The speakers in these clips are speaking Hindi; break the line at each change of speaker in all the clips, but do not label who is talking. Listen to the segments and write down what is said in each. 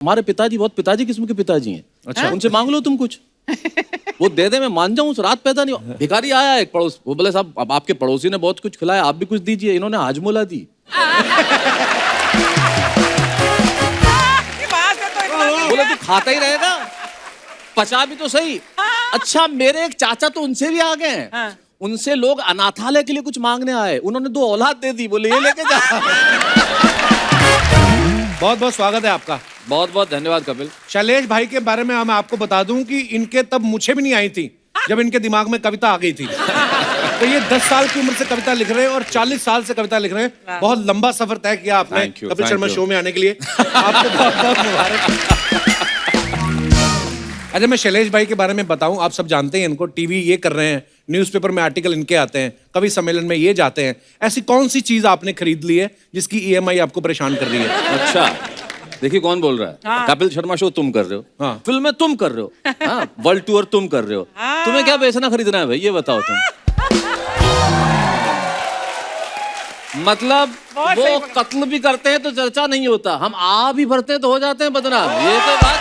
हमारे पिताजी बहुत पिताजी किस्म के पिताजी हैं।
अच्छा।
उनसे मांग लो तुम कुछ, वो दे दे, मैं मान जाऊं। उस रात पैदा नहीं, भिखारी आया एक पड़ोस, वो बोले साहब अब आपके पड़ोसी ने बहुत कुछ खिलाया, आप भी कुछ दीजिए। इन्होंने हाजमोला दी। बोले तू खाता ही रहेगा, पचा भी तो सही। अच्छा, मेरे एक चाचा तो उनसे भी आ गए हैं। उनसे लोग अनाथालय के लिए कुछ मांगने आए, उन्होंने 2 औलाद दे दी, बोले ये लेके जा।
बहुत बहुत स्वागत है आपका।
बहुत बहुत धन्यवाद कपिल।
शैलेश भाई के बारे में मैं आपको बता दूं कि इनके तब मुझे भी नहीं आई थी जब इनके दिमाग में कविता आ गई थी। तो ये 10 साल की उम्र से कविता लिख रहे हैं और 40 साल से कविता लिख रहे हैं। बहुत लंबा सफर तय किया आपने कपिल शर्मा शो में आने के लिए। आपको बहुत बहुत मुबारक। अच्छा, मैं शैलेश भाई के बारे में बताऊं, आप सब जानते हैं इनको, टीवी ये कर रहे हैं, न्यूज़पेपर में आर्टिकल इनके आते हैं, कवि सम्मेलन में ये जाते हैं। ऐसी कौन सी चीज आपने खरीद ली है जिसकी ईएमआई आपको परेशान कर रही है?
अच्छा, देखिए कौन बोल रहा है।
हाँ।
कपिल शर्मा शो तुम कर रहे हो,
हाँ।
फिल्में तुम कर रहे हो, हाँ, वर्ल्ड टूर तुम कर रहे हो। तुम्हें क्या बेचना खरीदना है भाई, ये बताओ तुम। मतलब वो कत्ल भी करते हैं तो चर्चा नहीं होता, हम आ भी भरते हैं तो हो जाते हैं बदनाम। ये तो बात।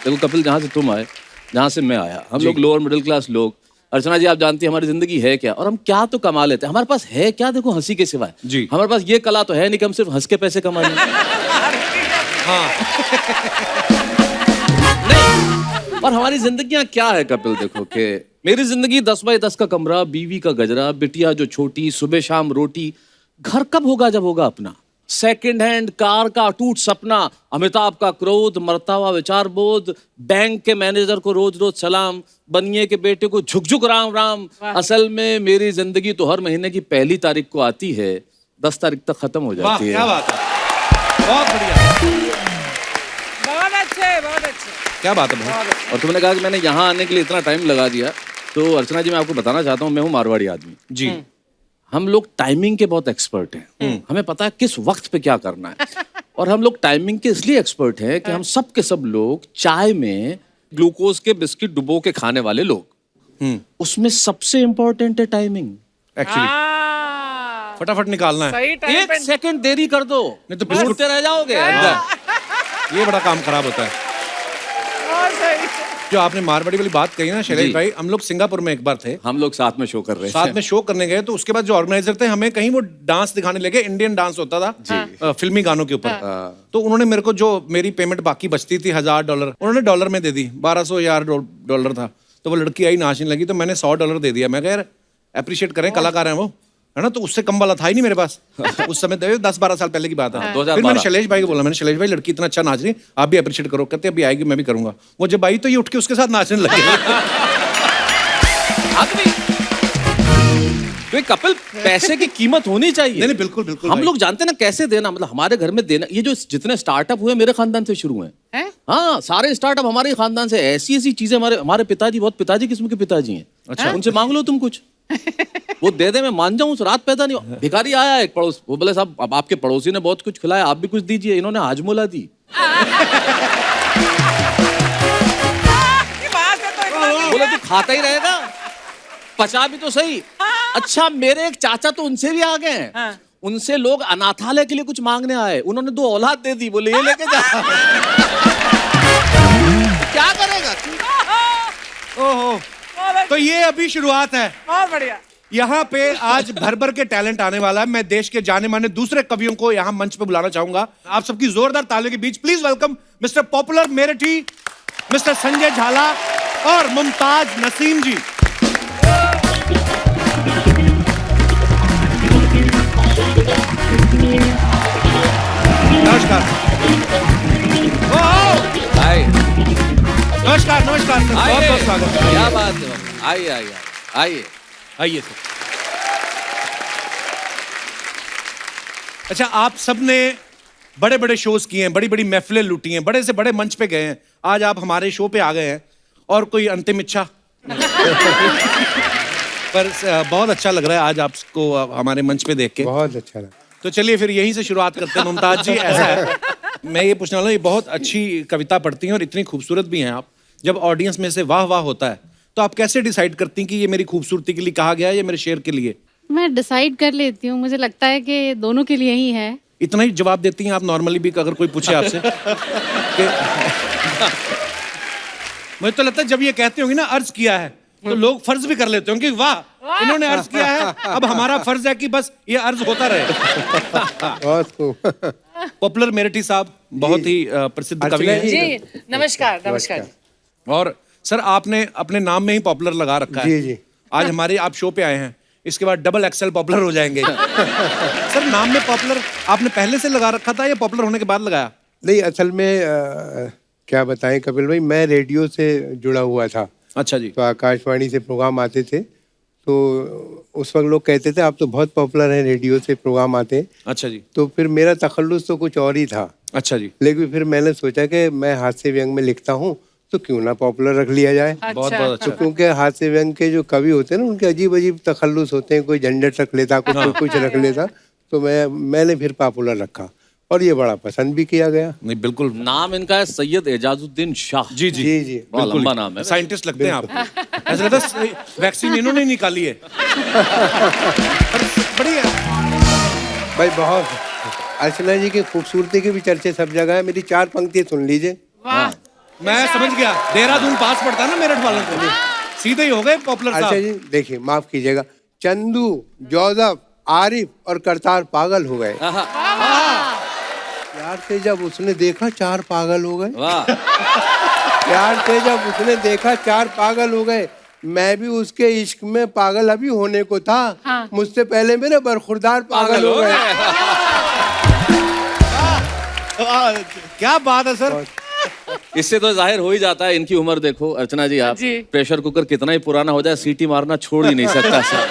देखो कपिल, जहाँ से तुम आए, जहाँ से मैं आया, हम लोग लोअर मिडिल क्लास लोग। अर्चना जी, आप जानती हैं हमारी जिंदगी है क्या, और हम क्या तो कमा लेते हैं। हमारे पास है क्या, देखो हंसी के सिवाय।
जी।
हमारे पास ये कला तो है नहीं कि हम सिर्फ हंस के पैसे कमा लें।
हाँ।
नहीं, और हमारी जिंदगियां क्या है कपिल, देखो कि मेरी जिंदगी 10 बाई 10 का कमरा, बीवी का गजरा, बिटिया जो छोटी, सुबह शाम रोटी। घर कब होगा जब होगा अपना। सेकंड हैंड कार का अटूट सपना, अमिताभ का क्रोध, मरता हुआ विचार बोध, बैंक के मैनेजर को रोज रोज सलाम, बनिए के बेटे को झुक झुक राम राम। असल में मेरी जिंदगी तो हर महीने की 1 तारीख को आती है, 10 तारीख तक खत्म हो
वाह,
जाती है।
क्या बात है, बहुत बढ़िया,
बहुत अच्छे, बहुत अच्छे।
क्या बात है भाई।
और तुमने कहा कि मैंने यहाँ आने के लिए इतना टाइम लगा दिया, तो अर्चना जी मैं आपको बताना चाहता हूँ, मैं हूँ मारवाड़ी आदमी
जी।
हम लोग टाइमिंग के बहुत एक्सपर्ट हैं। हमें पता है किस वक्त पे क्या करना है। और हम लोग टाइमिंग के इसलिए एक्सपर्ट हैं कि हम सब के सब लोग चाय में ग्लूकोज के बिस्किट डुबो के खाने वाले लोग। उसमें सबसे इंपॉर्टेंट है टाइमिंग।
एक्चुअली फटाफट निकालना है।
सही टाइम
एक
पे।
सेकंड देरी कर दो
नहीं तो
घूरते रह जाओगे अंदर।
ये बड़ा काम खराब होता है।
बहुत सही।
जो आपने मारवाड़ी वाली बात कही ना शैलेश
जी।
भाई, हम लोग सिंगापुर में एक बार थे,
हम लोग साथ में शो कर रहे
साथ में शो करने गए, तो उसके बाद जो ऑर्गेनाइजर थे हमें कहीं वो डांस दिखाने लगे, इंडियन डांस होता था फिल्मी गानों के ऊपर। तो उन्होंने मेरे को जो मेरी पेमेंट बाकी बचती थी $1000, उन्होंने डॉलर में दे दी। 1200 डॉलर था। तो वो लड़की आई नाचने लगी, तो मैंने $100 दे दिया। मैं कह यार अप्रिशिएट करें, कलाकार हैं वो, है ना। तो उससे कम वाला था ही नहीं मेरे पास उस समय। 10-12 साल पहले की बात है।
2012।
फिर मैंने शैलेश भाई को बोला, मैंने शैलेश भाई लड़की इतना अच्छा नाच रही, आप भी अप्रिशिएट करो। कहते अभी आएगी, मैं भी करूंगा। वो जब आई तो ये उठ के उसके साथ नाचने लगे।
तो कपिल, पैसे की कीमत होनी चाहिए।
नहीं, बिल्कुल बिल्कुल
हम
भाई।
लोग जानते हैं ना कैसे देना, मतलब हमारे घर में देना। ये जो जितने स्टार्टअप हुए मेरे खानदान से शुरू हुए हैं। हाँ, सारे स्टार्टअप हमारे खानदान से। ऐसी ऐसी चीजें हमारे पिताजी बहुत पिताजी किस्म के पिताजी हैं। अच्छा, उनसे मांग लो तुम कुछ, वो दे दे, मैं मान जाऊं। उस रात पैदा नहीं। भिखारी आया एक पड़ोस, वो बोले साहब अब आपके पड़ोसी ने बहुत कुछ खिलाया, आप भी कुछ दीजिए। इन्होंने हाजमोला दी। बोले तू खाता ही रहेगा, पचा भी तो सही। अच्छा, मेरे एक चाचा तो उनसे भी आ गए हैं। उनसे लोग अनाथालय के लिए कुछ मांगने आए, उन्होंने 2 औलाद दे दी, बोले ये लेके जा। क्या करेगा तू?
ओहो, तो ये अभी शुरुआत है।
बहुत बढ़िया।
यहाँ पे आज भर भर के टैलेंट आने वाला है। मैं देश के जाने माने दूसरे कवियों को यहाँ मंच पे बुलाना चाहूंगा। आप सबकी जोरदार तालियों के बीच please welcome mister Popular Meeruthi, mister Sanjay Jhala और मुमताज नसीम जी। नमस्कार।
आइए
नमस्कार नमस्कार सर, बहुत बहुत स्वागत है।
क्या बात है, आइए आइए आइए
आइए सर। अच्छा, आप सबने बड़े बड़े शोज किए हैं, बड़ी बड़ी महफिलें लूटी हैं, बड़े से बड़े मंच पे गए हैं। आज आप हमारे शो पे आ गए हैं, और कोई अंतिम इच्छा? पर बहुत अच्छा लग रहा है आज आपको हमारे मंच पे देख के।
बहुत अच्छा लगा।
तो चलिए फिर यहीं से शुरुआत करते हैं। मुमताज जी, ऐसा है, मैं ये पूछने वाला हूँ, ये बहुत अच्छी कविता पढ़ती हैं और इतनी खूबसूरत भी हैं आप। जब ऑडियंस में से वाह वाह होता है, तो आप कैसे डिसाइड करती हैं कि ये मेरी खूबसूरती के लिए कहा गया है या मेरे शेर के लिए?
मैं डिसाइड कर लेती हूँ, मुझे लगता है कि दोनों के लिए ही है।
इतना ही जवाब देती हैं आप नॉर्मली भी अगर कोई पूछे आपसे कि मुझे तो लगता है जब ये कहते होंगे ना अर्ज किया है तो लोग फर्ज भी कर लेते होंगे कि वाह इन्होंने अर्ज किया है, अब हमारा फर्ज है कि बस ये अर्ज होता रहे।
बहुत खूब।
पॉपुलर मेरठी साहब बहुत ही प्रसिद्ध कवि हैं
जी नमस्कार नमस्कार।
और सर आपने अपने नाम में ही पॉपुलर लगा रखा है।
जी, जी।
आज हमारे आप शो पे आए हैं, इसके बाद डबल एक्सेल पॉपुलर हो जाएंगे। सर नाम में पॉपुलर आपने पहले से लगा रखा था या पॉपुलर होने के बाद लगाया?
नहीं, असल में क्या बताएं कपिल भाई, मैं रेडियो से जुड़ा हुआ था।
अच्छा जी।
तो आकाशवाणी से प्रोग्राम आते थे, तो उस वक्त लोग कहते थे आप तो बहुत पॉपुलर हैं, रेडियो से प्रोग्राम आते हैं।
अच्छा जी।
तो फिर मेरा तखल्लुस तो कुछ और ही था।
अच्छा जी।
लेकिन फिर मैंने सोचा कि मैं हास्य व्यंग में लिखता हूँ तो क्यों ना पॉपुलर रख लिया जाए।
बहुत बहुत
तो
अच्छा।
क्योंकि हास्य व्यंग के जो कवि होते हैं ना, उनके अजीब अजीब तखल्लुस होते हैं, कोई झंझट रख लेता, कोई कुछ रख लेता, तो मैंने फिर पॉपुलर रखा और ये बड़ा पसंद भी किया गया।
नहीं बिल्कुल।
नाम इनका है सैयद एजाजुद्दीन शाह।
जी जी
जी जी।
बड़ा लंबा नाम है।
साइंटिस्ट लगते हैं आप। ऐसा लगता है वैक्सीन इन्होंने ही निकाली है। बढ़िया।
भाई बहुत। अर्चना जी की खूबसूरती की भी चर्चे सब जगह है। मेरी 4 पंक्ति सुन लीजिए।
वाह
मैं समझ गया, देहरादून पास पड़ता है ना मेरठ वालों को, सीधे ही हो गए पॉपुलर
अच्छा
साहब।
जी देखिए, माफ कीजिएगा, चंदू, जोसफ, आरिफ और करतार पागल हो गए। प्यार से जब उसने देखा 4 पागल हो गए।
वाह।
प्यार से जब उसने देखा 4 पागल हो गए। मैं भी उसके इश्क में पागल अभी होने को था।
हाँ।
मुझसे पहले मेरे बरखुरदार पागल हो गए।
क्या बात है सर।
इससे तो जाहिर हो ही जाता है इनकी उम्र देखो। अर्चना जी आप
जी।
प्रेशर कुकर कितना ही पुराना हो जाए, सीटी मारना छोड़ ही नहीं सकता सर।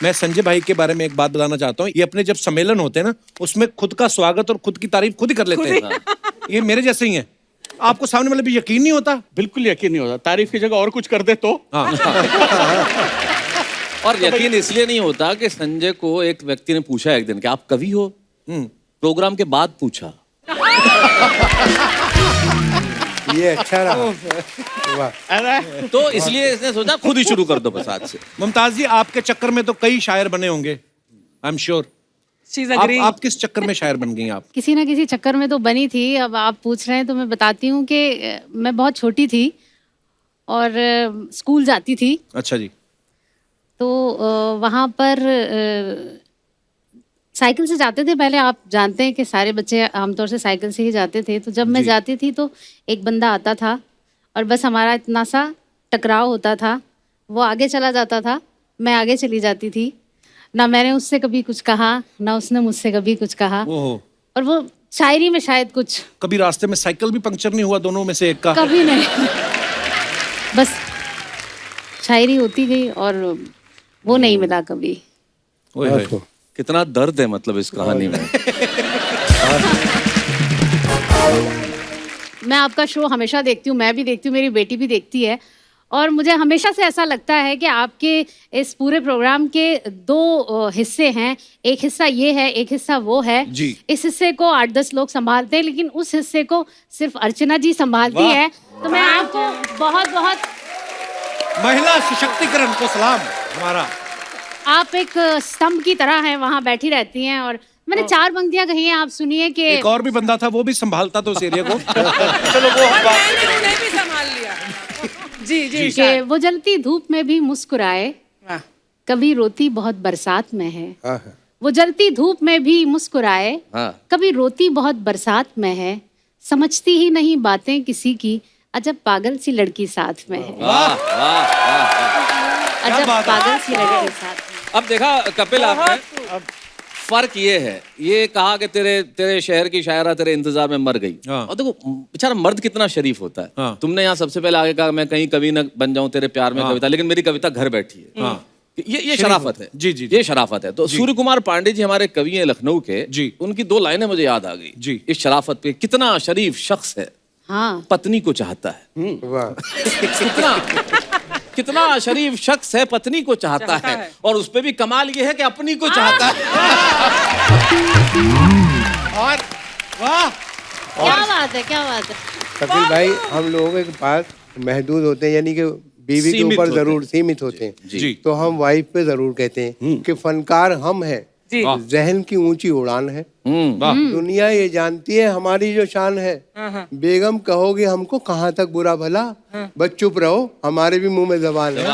मैं संजय भाई के बारे में एक बात बताना चाहता हूँ। ये अपने जब सम्मेलन होते हैं ना, उसमें खुद का स्वागत और खुद की तारीफ खुद ही कर लेते हैं। ये मेरे जैसे ही हैं। आपको सामने वाले भी यकीन नहीं होता?
बिल्कुल यकीन नहीं होता। तारीफ की जगह और कुछ कर दे तो।
हाँ।
और यकीन इसलिए नहीं होता कि संजय को एक व्यक्ति ने पूछा एक दिन कि आप कवि हो। प्रोग्राम के बाद पूछा।
ये अच्छा रहा। वाह।
तो इसलिए इसने सोचा खुद ही शुरू कर दो बस आज से।
मुमताज जी आपके चक्कर में तो कई शायर बने होंगे, I am sure.
She's agreeing.
आप किस चक्कर में शायर बन गई आप?
किसी ना किसी चक्कर में तो बनी थी। अब आप पूछ रहे हैं तो मैं बताती हूँ कि मैं बहुत छोटी थी और स्कूल जाती थी।
अच्छा जी।
तो वहाँ पर साइकिल से जाते थे। पहले आप जानते हैं कि सारे बच्चे आमतौर से साइकिल से ही जाते थे। तो जब मैं जाती थी तो एक बंदा आता था और बस हमारा इतना सा टकराव होता था। वो आगे चला जाता था, मैं आगे चली जाती थी। ना मैंने उससे कभी कुछ कहा, ना उसने मुझसे कभी कुछ कहा।
ओहो।
और वो शायरी में शायद कुछ
कभी रास्ते में साइकिल भी पंक्चर नहीं हुआ दोनों में से एक का?
कभी नहीं। बस शायरी होती गई और वो नहीं मिला कभी।
ओए होए।
कितना दर्द है मतलब इस कहानी में।
मैं आपका शो हमेशा देखती हूँ, मैं भी देखती हूँ, मेरी बेटी भी देखती है। और मुझे हमेशा से ऐसा लगता है कि आपके इस पूरे प्रोग्राम के 2 हिस्से हैं। एक हिस्सा ये है, एक हिस्सा वो है।
जी।
इस हिस्से को 8-10 लोग संभालते हैं, लेकिन उस हिस्से को सिर्फ अर्चना जी संभालती है। तो मैं आपको बहुत बहुत
महिला सशक्तिकरण को सलाम हमारा।
आप एक स्तंभ की तरह हैं, वहाँ बैठी रहती हैं। और मैंने 4 पंक्तियां कही हैं, आप सुनिए कि
एक और भी बंदा था, वो भी संभालता तो उस एरिया को। चलो वो
और मैंने उन्हें भी संभाल लिया। जी जी
कि वो जलती धूप में भी मुस्कुराए,
वाह।
कभी रोती बहुत बरसात में है।
हाँ।
वो जलती धूप में भी मुस्कुराए,
हाँ।
कभी रोती बहुत बरसात में है। समझती ही नहीं बातें किसी की, अजब पागल सी लड़की साथ में है।
वाह वाह वाह।
अजब
बात है।
पागल सी लड़की साथ में।
अब देखा कपिल आपने, फर्क ये है, ये कहा कि तेरे शहर की शायरा तेरे इंतजार में मर गई।
हाँ।
और देखो बेचारा मर्द कितना शरीफ होता है।
हाँ।
तुमने यहाँ सबसे पहले आगे कहा मैं कहीं कवि न बन जाऊं तेरे प्यार में कविता, लेकिन मेरी कविता घर बैठी है।
हाँ।
ये शराफत है।
जी, जी,
ये शराफत है। तो सूर्य कुमार पांडे जी हमारे कवि हैं लखनऊ के।
जी।
उनकी 2 लाइनें मुझे याद आ गई
जी।
इस शराफत पे। कितना शरीफ शख्स है,
हाँ,
पत्नी को चाहता है।
वाह।
कितना शरीफ शख्स है, पत्नी को चाहता है। और उस पे भी कमाल ये है कि अपनी को चाहता है।
और वाह।
क्या बात है, क्या बात है।
कपिल भाई, हम लोगों के पास महदूद होते हैं, यानी कि बीवी के
सीमित
ऊपर
होते
जरूर
हैं।
सीमित होते हैं।
जी।
तो हम वाइफ पे जरूर कहते हैं कि फनकार हम है,
जी।
जहन की ऊंची उड़ान है,
वाह
दुनिया ये जानती है हमारी जो शान है। बेगम कहोगे हमको कहाँ तक बुरा भला, बस चुप रहो हमारे भी मुंह में जबान है।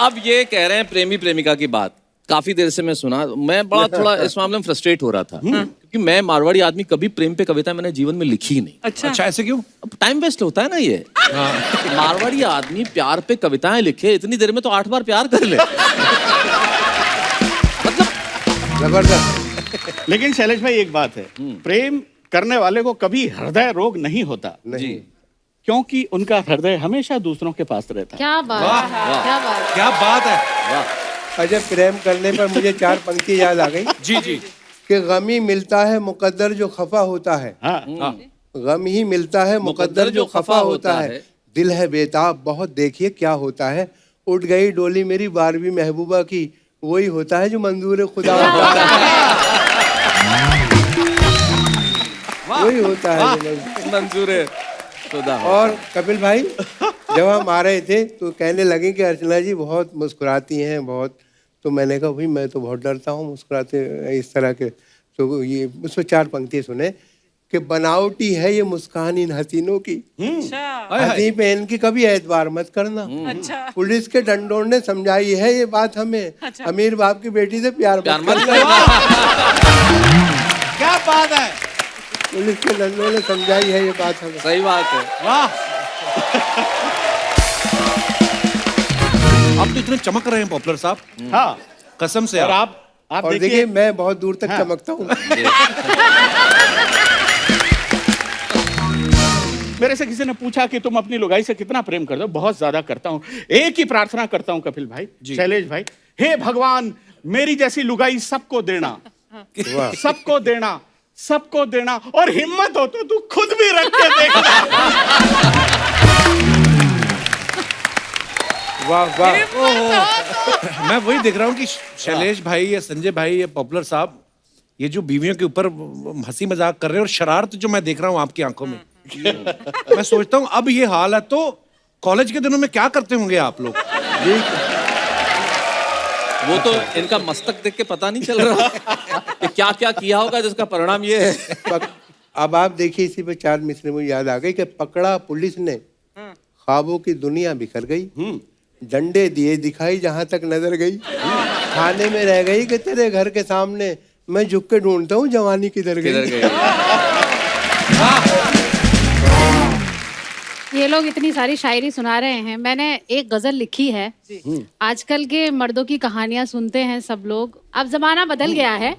अब ये कह रहे हैं प्रेमी प्रेमिका की बात, काफी देर से मैं सुना, मैं बड़ा थोड़ा इस मामले में फ्रस्ट्रेट हो रहा था, क्योंकि मैं मारवाड़ी आदमी, कभी प्रेम पे कविता मैंने जीवन में लिखी ही नहीं।
अच्छा
अच्छा ऐसे क्यों?
अब टाइम वेस्ट होता है ना ये। मारवाड़ी आदमी प्यार पे कविताएं लिखे, इतनी देर में तो 8 बार प्यार कर ले।
जबरदस्त।
लेकिन शैलेश भाई एक बात है, प्रेम करने वाले को कभी हृदय रोग नहीं होता,
नहीं
क्योंकि उनका हृदय हमेशा दूसरों के पास रहता है।
क्या बात है, क्या बात है।
क्या बात है।
अजय, प्रेम करने पर मुझे 4 पंक्ति याद आ गई
जी जी।
कि गम ही मिलता है मुकद्दर जो खफा होता है,
हाँ
गम ही मिलता है मुकद्दर जो खफा होता है, दिल है बेताब बहुत देखिए क्या होता है, उठ गई डोली मेरी 12वीं महबूबा की, वही होता है जो मंजूर खुदा होता है। वही होता है जो
मंजूर है खुदा।
और कपिल भाई जब हम आ रहे थे तो कहने लगे कि अर्चना जी बहुत मुस्कुराती हैं बहुत, तो मैंने कहा भाई मैं तो बहुत डरता हूँ मुस्कुराते इस तरह के। तो ये उसमें 4 पंक्ति सुने कि बनावटी है ये मुस्कान इन हसीनों की,
अच्छा
हंसी पे इनकी कभी एतबार मत करना,
अच्छा
पुलिस के डंडों ने समझाई है ये बात हमें, अमीर बाप की बेटी से प्यार मत करना।
क्या बात है।
पुलिस के डंडों ने समझाई है ये बात हमें।
सही बात है।
वाह। आप तो इतने चमक रहे हैं पॉपुलर साहब,
हाँ।
कसम से।
और
आप
आप
और
देखिए,
देखिए मैं बहुत दूर तक चमकता हूँ।
मेरे से किसी ने पूछा कि तुम अपनी लुगाई से कितना प्रेम करते हो, बहुत ज्यादा करता हूँ। एक ही प्रार्थना करता हूँ कपिल भाई, शैलेश भाई, हे भगवान मेरी जैसी लुगाई सबको देना,
वाह।
सबको देना, सबको देना, और हिम्मत हो तो तू खुद भी रख के देखना।
वाह वाह।
मैं वही देख रहा हूँ कि शैलेश भाई या संजय भाई या पॉपुलर साहब ये जो बीवियों के ऊपर हंसी मजाक कर रहे हैं और शरारत जो मैं देख रहा हूँ आपकी आंखों में, मैं सोचता हूँ अब ये हाल है तो कॉलेज के दिनों में क्या करते होंगे आप लोग।
वो तो इनका मस्तक देख के पता नहीं चल रहा कि क्या क्या किया होगा जिसका परिणाम ये है।
अब आप देखिए इसी पे 4 मिसरे मुझे याद आ गई कि पकड़ा पुलिस ने, ख्वाबों की दुनिया बिखर गई, डंडे दिए दिखाई जहां तक नजर गई, खाने में रह गई कि तेरे घर के सामने मैं झुक के ढूंढता हूँ जवानी किधर
किधर
गई।
गए?
ये लोग इतनी सारी शायरी सुना रहे हैं, मैंने एक गजल लिखी है। आजकल के मर्दों की कहानियां सुनते हैं सब लोग, अब जमाना बदल गया है,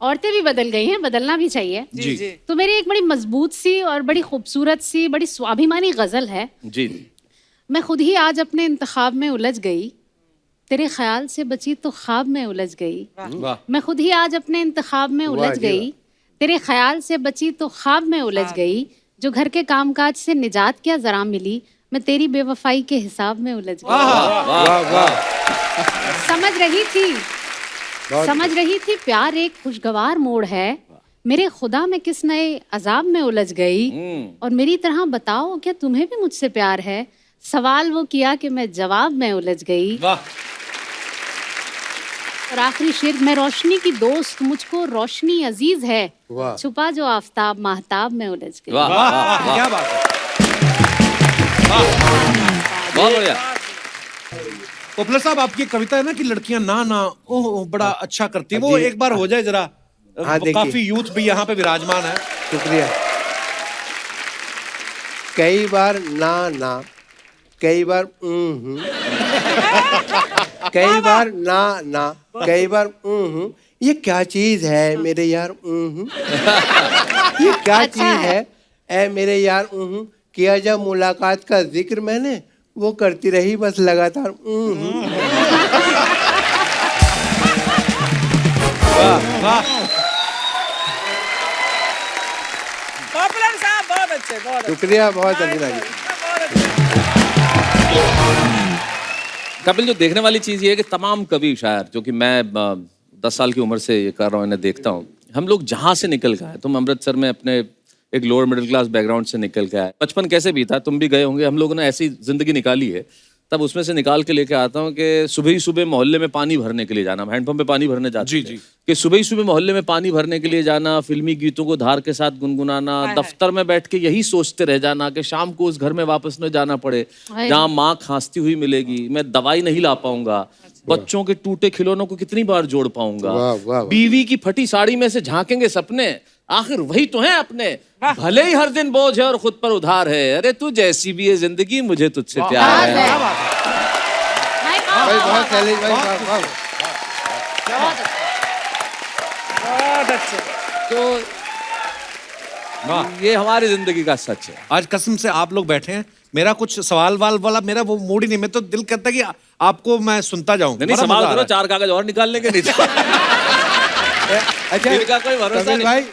औरतें भी बदल गई हैं, बदलना भी चाहिए।
जी जी।
तो मेरी एक बड़ी मजबूत सी और बड़ी खूबसूरत सी बड़ी स्वाभिमानी गजल है।
जी।
मैं खुद ही आज अपने इंतखाब में उलझ गई, तेरे ख्याल से बची तो ख्वाब में उलझ गई।
वाह।
मैं खुद ही आज अपने इंतखाब में
वाह
उलझ
जी
गई, तेरे ख्याल से बची तो ख्वाब में उलझ गई, जो घर के कामकाज से निजात क्या जरा मिली, मैं तेरी बेवफाई के हिसाब में उलझ गई।
वाह वाह।
समझ रही थी प्यार एक खुशगवार मोड़ है, मेरे खुदा में किस नए अजाब में उलझ गई, और मेरी तरह बताओ क्या तुम्हें भी मुझसे प्यार है, सवाल वो किया कि मैं जवाब में उलझ गई।
वाह।
और आखिरी शेर, मैं रोशनी की दोस्त मुझको रोशनी अजीज है,
वाह।
छुपा जो आफताब महताब में उलझ गई।
वाह वाह वाह,
क्या बात है।
बहुत बढ़िया।
पॉपुलर साहब आपकी कविता है ना कि लड़कियां ना ना ओह बड़ा अच्छा करती है, वो एक बार हो जाए जरा।
हाँ, देखिए।
काफी यूथ भी यहाँ पे विराजमान है।
शुक्रिया। कई बार ना ना, कई बार कई बार ना ना, कई बार ये क्या चीज है मेरे यार, ये क्या
अच्छा
चीज
है।
है ऐ मेरे यार, किया जब मुलाकात का जिक्र मैंने, वो करती रही बस लगातार।
वाह वाह।
पॉपुलर साहब बहुत अच्छे, बहुत अच्छे।
शुक्रिया बहुत अर्चना जी।
कपिल, जो देखने वाली चीज ये है कि तमाम कवि शायर, जो कि मैं 10 साल की उम्र से ये कर रहा हूँ, इन्हें देखता हूँ, हम लोग जहाँ से निकल गए, तुम अमृतसर में अपने एक लोअर मिडिल क्लास बैकग्राउंड से निकल के आया। बचपन कैसे बीता, तुम भी गए होंगे, हम लोगों ने ऐसी जिंदगी निकाली है। तब उसमें से निकाल के लेके आता हूँ कि सुबह ही सुबह मोहल्ले में पानी भरने के लिए जाना, हैंडपंप पे पानी भरने जाते
जी,
थे।
जी।
कि सुबह ही सुबह मोहल्ले में पानी भरने के लिए जाना, फिल्मी गीतों को धार के साथ गुनगुनाना, दफ्तर में बैठ के यही सोचते रह जाना कि शाम को उस घर में वापस न जाना पड़े जहाँ माँ खांसती हुई मिलेगी, मैं दवाई नहीं ला पाऊंगा, बच्चों के टूटे खिलौनों को कितनी बार जोड़ पाऊंगा,
वाह, वाह, वाह।
बीवी की फटी साड़ी में से झांकेंगे सपने, आखिर वही तो है अपने, भले ही हर दिन बोझ है और खुद पर उधार है, अरे तू जैसी भी है जिंदगी मुझे तुझसे प्यार है।
भाई बहुत शैलेश भाई, वाह, वाह।
बहुत अच्छे।
तो ये हमारी जिंदगी का सच है।
आज कसम से आप लोग बैठे हैं, मेरा कुछ सवाल वाल वाला मेरा वो मूड ही नहीं, मैं तो दिल करता है कि आपको मैं सुनता जाऊं।
नहीं
बड़ा
सवाल
मजा आ
करो,
रहा है।
4 कागज और निकाल लेंगे नहीं तो।
अच्छा
इनका कोई भरोसा
कपिल
नहीं।
भाई,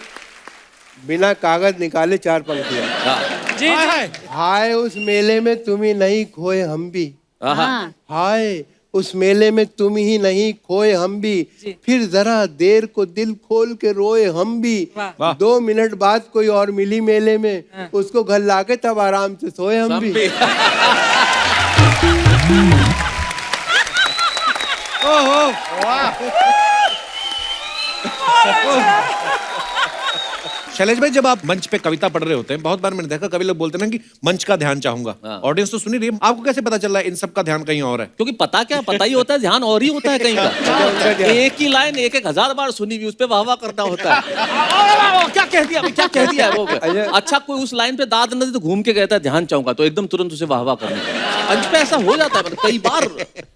बिना कागज निकाले 4 पंक्तियां।
हाँ।
जी
हाय,
जी।
हाय।
हाय उस मेले में तुम ही नहीं खोए हम भी,
आहा।
हाँ
हाय उस मेले में तुम ही नहीं खोए हम भी, फिर जरा देर को दिल खोल के रोए हम भी,
वाह।
2 मिनट बाद कोई और मिली मेले में, उसको घर लाके तब आराम से सोए हम भी।
शैलेश भाई, जब आप मंच पे कविता पढ़ रहे होते हैं, बहुत बार मैंने देखा कभी लोग बोलते हैं ना कि मंच का ध्यान चाहूंगा।
हाँ।
ऑडियंस तो सुनी रही है, आपको कैसे पता चल रहा है इन सब का ध्यान कहीं और है?
क्योंकि पता ही होता है, ध्यान और ही होता है कहीं का। एक ही लाइन 1,000 बार सुनी हुई, उस पे वाह वाह करना होता है। क्या कह दिया क्या कह दिया वो, अच्छा कोई उस लाइन पे दाद न दे तो घूम के कहता है ध्यान चाहूंगा, तो एकदम तुरंत उसे वाह वाह करने का। मंच पे ऐसा हो जाता है मतलब कई बार।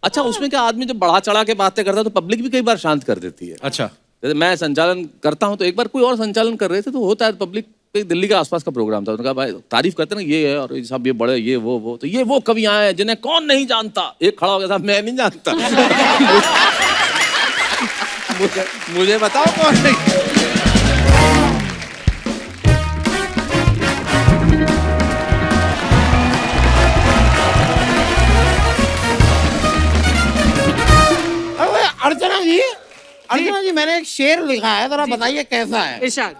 अच्छा उसमें क्या आदमी जब बढ़ा चढ़ा के बातें करता है तो पब्लिक भी कई बार शांत कर देती है।
अच्छा,
जैसे मैं संचालन करता हूँ तो एक बार कोई और संचालन कर रहे थे तो होता है पब्लिक, दिल्ली के आसपास का प्रोग्राम था, उन्होंने कहा भाई तारीफ करते ना ये है और ये सब ये बड़े ये वो, तो ये वो कवियां हैं जिन्हें कौन नहीं जानता। एक खड़ा हो गया था, मैं नहीं जानता। मुझे बताओ कौन नहीं।
अर्चना जी मैंने एक शेर लिखा है, जरा बताइए कैसा है।
इरशाद।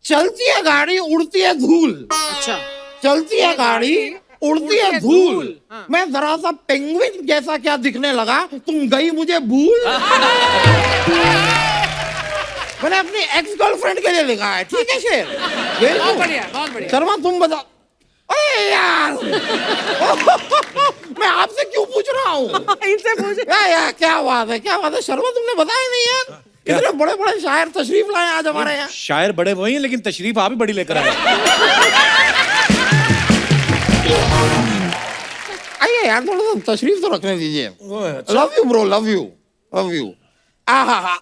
चलती है गाड़ी उड़ती है धूल,
अच्छा।
चलती है गाड़ी उड़ती है धूल, मैं जरा सा पेंगुइन जैसा क्या दिखने लगा, तुम गई मुझे भूल। मैंने अपनी एक्स गर्लफ्रेंड के लिए लिखा है, ठीक है शेर।
बहुत बढ़िया, बहुत बढ़िया।
शर्मा तुम बताओ। अरे यार मैं आपसे क्यों पूछ रहा हूँ?
इनसे पूछ।
यार क्या बात है, क्या बात है शर्मा, तुमने बताया नहीं यार। इतने बड़े बड़े शायर तशरीफ लाए आज हमारे यहाँ।
शायर बड़े वही हैं, लेकिन तशरीफ आप ही बड़ी लेकर आए।
आइए यार थोड़ा सा तशरीफ तो रखने दीजिए। Love you bro, love you, love you. आहा।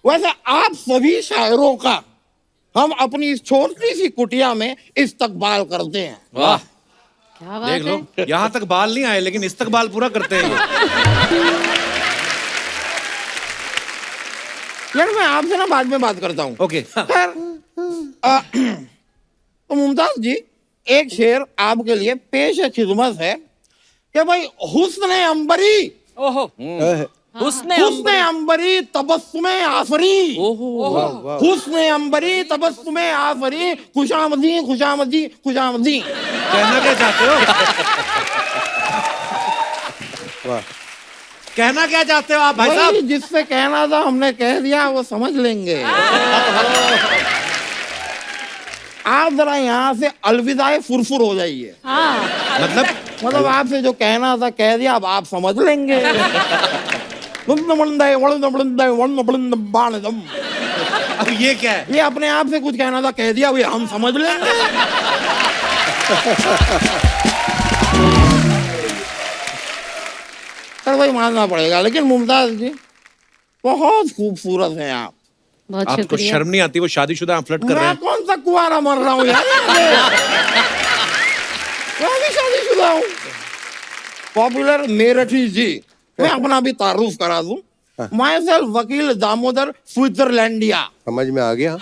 वैसे आप सभी शायरों का हम अपनी इस छोटी सी कुटिया में इस्तकबाल करते हैं।
वाह
क्या बात
देख लो,
है।
यहाँ तक बाल नहीं आए लेकिन इस्तकबाल पूरा करते हैं ये।
यार मैं आपसे ना बाद में बात करता हूँ।
ओके।
खैर, तो मुमताज जी एक शेर आपके लिए पेश खिदमत है कि भाई हुस्न अंबरी,
ओहो। हुस्ने
हुस्न अंबरी तबस्सुमे आफरी,
ओहो
हुस्न अंबरी तबस्सुमे आफरी, खुशामदी खुशामदी खुशामदी।
कहना क्या चाहते हो?
वाह।
कहना क्या चाहते हो आप भाई
वही
साहब?
जिससे कहना था हमने कह दिया, वो समझ लेंगे। आप जरा यहाँ से अलविदाए फुरफुर हो जाइए। मतलब आपसे जो कहना था कह दिया, अब आप समझ लेंगे।
अब ये क्या है?
ये अपने आप से कुछ कहना था कह दिया, वो हम समझ लेंगे। सर भाई मानना पड़ेगा, लेकिन मुमताज जी बहुत खूबसूरत हैं आप।
बहुत
आपको
शुक्रिया।
शर्म नहीं आती? वो शादीशुदा फ्लर्ट कर रहे
मैं
हैं।
कौन सा कुआरा मर रहा हूँ यार? मैं भी शादीशुदा हूँ। पॉपुलर मेरठी जी, मैं अपना भी तारुफ करा दूं। माई सेल्फ वकील दामोदर स्विट्जरलैंडिया।
समझ में आ गया।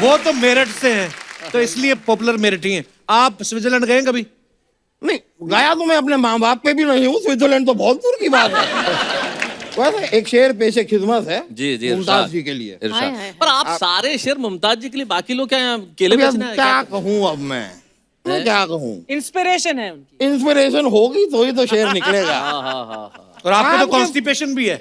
वो तो मेरठ से हैं, तो इसलिए पॉपुलर मेरठी हैं। आप स्विट्जरलैंड गए हैं कभी?
नहीं गया तो मैं अपने माँ बाप पे भी नहीं हूँ, स्विट्जरलैंड तो बहुत दूर की बात है। वैसे एक शेर पेशे खिदमत है
जी जी
मुमताज
इरशाद
जी के लिए।
हाय, हाय, हाय।
पर आप सारे शेर मुमताज जी के लिए, बाकी लोग क्या यहाँ केले
अभी अब
बेचने आए
क्या
क्या?
कहूँ अब मैं क्या कहूँ?
इंस्पिरेशन है उनकी।
इंस्पिरेशन होगी तो ही तो शेर निकलेगा।
हाँ हाँ हाँ हाँ।
और आपको तो
आपके-
कॉन्स्टिपेशन भी है।